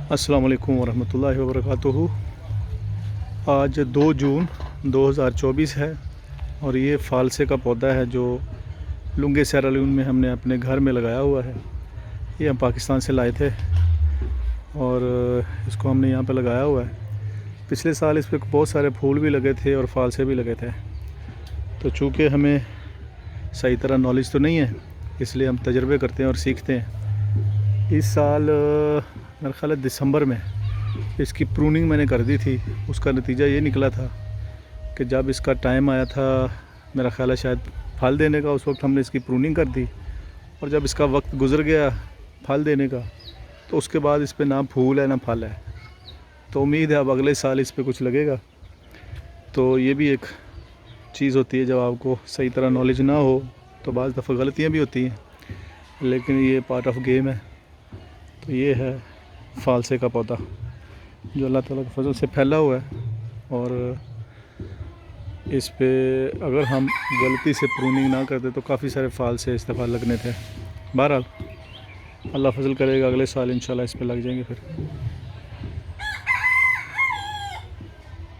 अस्सलाम वालेकुम वरहमतुल्लाहि वबरकातुहू। आज 2 जून 2024 है और ये फ़ालसे का पौधा है जो लुंगे सेरालून में हमने अपने घर में लगाया हुआ है। ये हम पाकिस्तान से लाए थे और इसको हमने यहाँ पे लगाया हुआ है। पिछले साल इस पे बहुत सारे फूल भी लगे थे और फ़ालसे भी लगे थे। तो चूँकि हमें सही तरह नॉलेज तो नहीं है, इसलिए हम तजर्बे करते हैं और सीखते हैं। इस साल मेरा ख़्याल है दिसंबर में इसकी प्रूनिंग मैंने कर दी थी। उसका नतीजा ये निकला था कि जब इसका टाइम आया था, मेरा ख़्याल है शायद फल देने का, उस वक्त हमने इसकी प्रूनिंग कर दी। और जब इसका वक्त गुज़र गया फल देने का, तो उसके बाद इस पे ना फूल है ना फल है। तो उम्मीद है अब अगले साल इस पे कुछ लगेगा। तो ये भी एक चीज़ होती है, जब आपको सही तरह नॉलेज ना हो तो बाज़ दफ़ा गलतियाँ भी होती हैं, लेकिन ये पार्ट ऑफ गेम है। तो ये है फ़ालसे का पौधा जो अल्लाह ताला के फजल से फैला हुआ है और इस पे अगर हम गलती से प्रूनिंग ना करते तो काफ़ी सारे फ़ालसे इस दफ़ा लगने थे। बहरहाल अल्लाह फजल करेगा, अगले साल इंशाल्लाह इस पे लग जाएंगे फिर।